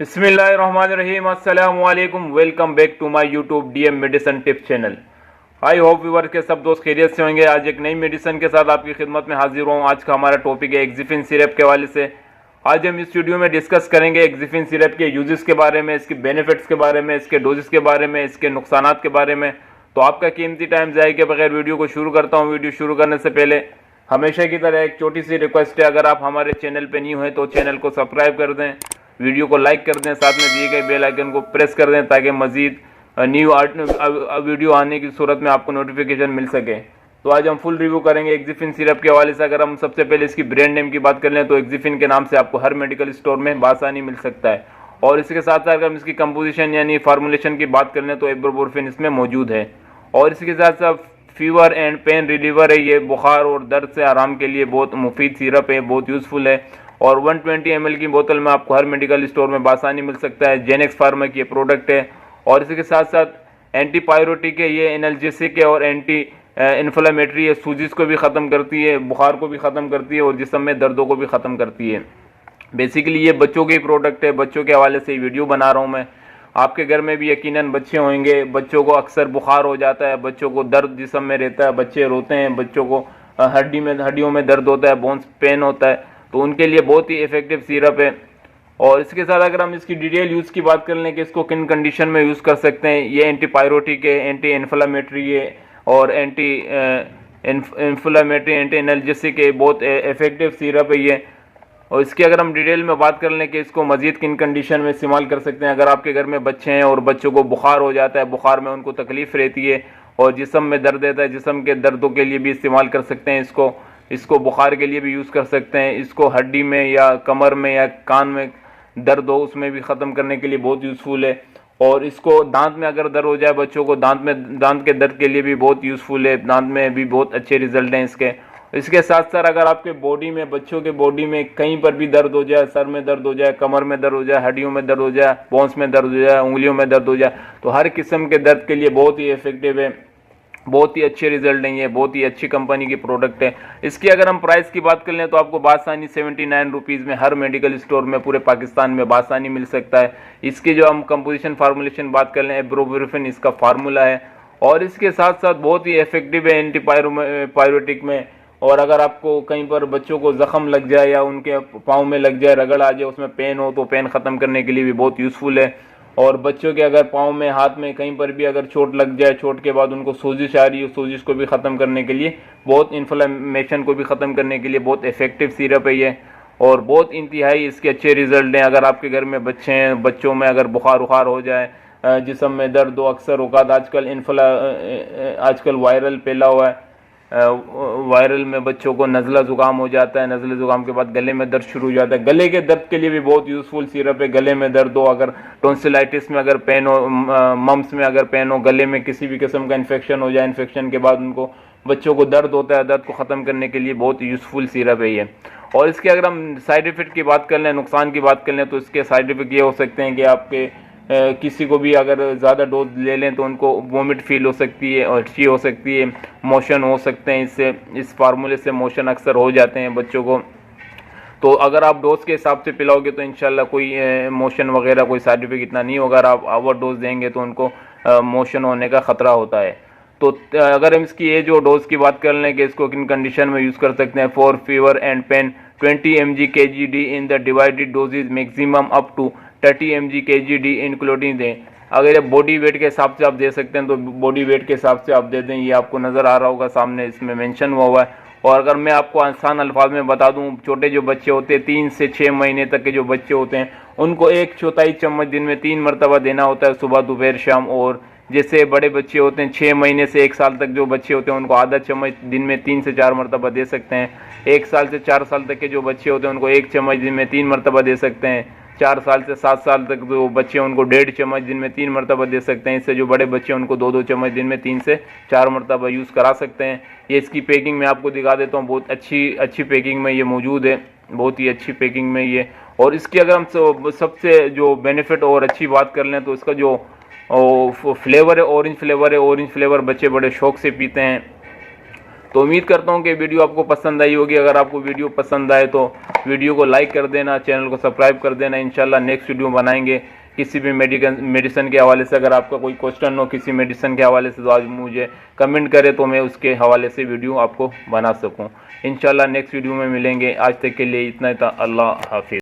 बिस्मिल्लाहिर्रहमानिर्रहीम अस्सलाम वालेकुम। Welcome back to my YouTube DM medicine tips channel. I hope viewers के सब दोस्त खैरियत से होंगे। आज एक नई मेडिसिन के साथ आपकी खिदमत में हाजिर हूँ। आज का हमारा टॉपिक है एक्जिफिन सिरप के हवाले से। आज हम इस वीडियो में डिस्कस करेंगे एक्जिफिन सिरप के यूजेस के बारे में, इसके बेनिफिट्स के बारे में, इसके डोजेस के बारे में, इसके नुकसानात के बारे में। तो आपका कीमती टाइम ज़ाया के बगैर वीडियो को शुरू करता हूँ। वीडियो शुरू करने से पहले हमेशा की तरह एक छोटी सी रिक्वेस्ट है, अगर आप हमारे चैनल पर न्यू हैं तो चैनल को सब्सक्राइब कर दें, वीडियो को लाइक कर दें, साथ में दिए गए बेल आइकन को प्रेस कर दें ताकि मजीद न्यू वीडियो आने की सूरत में आपको नोटिफिकेशन मिल सके। तो आज हम फुल रिव्यू करेंगे एक्जिफिन सिरप के हवाले से। अगर हम सबसे पहले इसकी ब्रांड नेम की बात कर लें तो एक्जिफिन के नाम से आपको हर मेडिकल स्टोर में बासानी मिल सकता है। और इसके साथ साथ अगर हम इसकी कंपोजिशन यानी फार्मूलेशन की बात कर लें तो इब्रोबोरफिन इसमें मौजूद है। और इसके साथ साथ फीवर एंड पेन रिलीवर है। ये बुखार और दर्द से आराम के लिए बहुत मुफीद सिरप है, बहुत यूज़फुल है। और 120 ml की बोतल में आपको हर मेडिकल स्टोर में बासानी मिल सकता है। जेनेक्स फार्मा की ये प्रोडक्ट है। और इसके साथ साथ एंटीपायरोटिक है, ये एनाल्जेसिक है और एंटी इन्फ्लेमेटरी है। सूजिश को भी ख़त्म करती है, बुखार को भी ख़त्म करती है और जिस्म में दर्दों को भी ख़त्म करती है। बेसिकली ये बच्चों की प्रोडक्ट है, बच्चों के हवाले से वीडियो बना रहा हूँ मैं। आपके घर में भी यकीनन बच्चे होंगे, बच्चों को अक्सर बुखार हो जाता है, बच्चों को दर्द जिस्म में रहता है, बच्चे रोते हैं, बच्चों को हड्डियों में दर्द होता है, बोन्स पेन होता है, तो उनके लिए बहुत ही इफेक्टिव सिरप है। और इसके साथ अगर हम इसकी डिटेल यूज़ की बात कर लें कि इसको किन कंडीशन में यूज़ कर सकते हैं, ये एंटीपायरोटिक है, एंटी इन्फ्लेमेटरी है और एंटी इन्फ्लेमेटरी एंटी एनाल्जेसिक है। बहुत इफेक्टिव सिरप है ये। और इसकी अगर हम डिटेल में बात कर लें कि इसको मजीद किन कंडीशन में इस्तेमाल कर सकते हैं, अगर आपके घर में बच्चे हैं और बच्चों को बुखार हो जाता है, बुखार में उनको तकलीफ़ रहती है और जिस्म में दर्द रहता है, जिस्म के दर्दों के लिए भी इस्तेमाल कर सकते हैं इसको बुखार के लिए भी यूज़ कर सकते हैं। इसको हड्डी में या कमर में या कान में दर्द हो उसमें भी ख़त्म करने के लिए बहुत यूज़फुल है। और इसको दांत में अगर दर्द हो जाए बच्चों को, दांत के दर्द के लिए भी बहुत यूज़फुल है। दांत में भी बहुत अच्छे रिजल्ट हैं इसके साथ साथ अगर आपके बॉडी में, बच्चों के बॉडी में कहीं पर भी दर्द हो जाए, सर में दर्द हो जाए, कमर में दर्द हो जाए, हड्डियों में दर्द हो जाए, बोन्स में दर्द हो जाए, उंगलियों में दर्द हो जाए, तो हर किस्म के दर्द के लिए बहुत ही इफेक्टिव है, बहुत ही अच्छे रिजल्ट हैं। ये बहुत ही अच्छी कंपनी की प्रोडक्ट है। इसकी अगर हम प्राइस की बात कर लें तो आपको बासानी 79 रुपीज़ में हर मेडिकल स्टोर में पूरे पाकिस्तान में बासानी मिल सकता है। इसकी जो हम कंपोजिशन फार्मूलेशन बात कर लें, इब्रोबोरफिन इसका फार्मूला है। और इसके साथ साथ बहुत ही इफेक्टिव है एंटीपायरोटिक में। और अगर आपको कहीं पर बच्चों को ज़ख़म लग जाए या उनके पाँव में लग जाए, रगड़ आ जाए, उसमें पेन हो तो पेन ख़त्म करने के लिए भी बहुत यूज़फुल है। और बच्चों के अगर पाँव में, हाथ में कहीं पर भी अगर चोट लग जाए, चोट के बाद उनको सोजिश आ रही है, सोजिश को भी ख़त्म करने के लिए, बहुत इन्फ्लेमेशन को भी ख़त्म करने के लिए बहुत इफेक्टिव सिरप है ये। और बहुत इंतहाई इसके अच्छे रिजल्ट हैं। अगर आपके घर में बच्चे हैं, बच्चों में अगर बुखार हो जाए, जिस्म में दर्द हो, अक्सर औकात आजकल वायरल फैला हुआ है, वायरल में बच्चों को नज़ला ज़ुकाम हो जाता है, नज़ले ज़ुकाम के बाद गले में दर्द शुरू हो जाता है। गले के दर्द के लिए भी बहुत यूज़फुल सिरप है। गले में दर्द हो, अगर टॉन्सिलाइटिस में अगर पेन हो, मम्स में अगर पेन हो, गले में किसी भी किस्म का इन्फेक्शन हो जाए, इन्फेक्शन के बाद उनको, बच्चों को दर्द होता है, दर्द को ख़त्म करने के लिए बहुत यूज़फुल सिरप है ये। और इसके अगर हम साइड इफ़ेक्ट की बात कर लें, नुकसान की बात कर लें, तो इसके साइड इफ़ेक्ट ये हो सकते हैं कि आपके किसी को भी अगर ज़्यादा डोज ले लें तो उनको वोमिट फील हो सकती है और अच्छी हो सकती है, मोशन हो सकते हैं। इस फार्मूले से मोशन अक्सर हो जाते हैं बच्चों को। तो अगर आप डोज के हिसाब से पिलाओगे तो इंशाल्लाह कोई मोशन वगैरह कोई साइड इफेक्ट इतना नहीं होगा। अगर आप ओवर डोज देंगे तो उनको मोशन होने का ख़तरा होता है। तो अगर हम इसकी एज और डोज की बात कर लें कि इसको किन कंडीशन में यूज़ कर सकते हैं, for fever and pain 20 mg kgd in the divided doses maximum up to 30 mg kgd including दें। अगर ये बॉडी वेट के हिसाब से आप दे सकते हैं तो बॉडी वेट के हिसाब से आप दे दें। ये आपको नज़र आ रहा होगा सामने, इसमें मेंशन हुआ है। और अगर मैं आपको आसान अल्फाज में बता दूं, छोटे जो बच्चे होते हैं, 3 से 6 महीने तक के जो बच्चे होते हैं, उनको 1/4 चम्मच दिन में 3 मरतबा देना होता है, सुबह, दोपहर, शाम। और जैसे बड़े बच्चे होते हैं 6 महीने से 1 साल तक जो बच्चे होते हैं उनको आधा चम्मच दिन में 3 से 4 मरतबा दे सकते हैं। 1 साल से 4 साल तक के जो बच्चे होते हैं उनको 1 चम्मच दिन में 3 मरतबा दे सकते हैं। 4 साल से 7 साल तक जो बच्चे हैं उनको 1.5 चम्मच दिन में 3 मरतबा दे सकते हैं। इससे जो बड़े बच्चे हैं उनको 2-2 चम्मच दिन में 3 से 4 मरतबा यूज़ करा सकते हैं। ये इसकी पैकिंग मैं आपको दिखा देता हूँ, बहुत अच्छी पैकिंग में ये मौजूद है, बहुत ही अच्छी पैकिंग में ये। और इसकी अगर हम सबसे जो बेनिफिट और अच्छी बात कर लें तो इसका जो फ्लेवर है, ऑरेंज फ्लेवर है। ऑरेंज फ्लेवर बच्चे बड़े शौक से पीते हैं। तो उम्मीद करता हूँ कि वीडियो आपको पसंद आई होगी। अगर आपको वीडियो पसंद आए तो वीडियो को लाइक कर देना, चैनल को सब्सक्राइब कर देना। इंशाल्लाह नेक्स्ट वीडियो बनाएंगे किसी भी मेडिसिन के हवाले से। अगर आपका कोई क्वेश्चन हो किसी मेडिसिन के हवाले से तो आज मुझे कमेंट करें तो मैं उसके हवाले से वीडियो आपको बना सकूं। इंशाल्लाह नेक्स्ट वीडियो में मिलेंगे। आज तक के लिए इतना ही था। अल्लाह हाफिज़।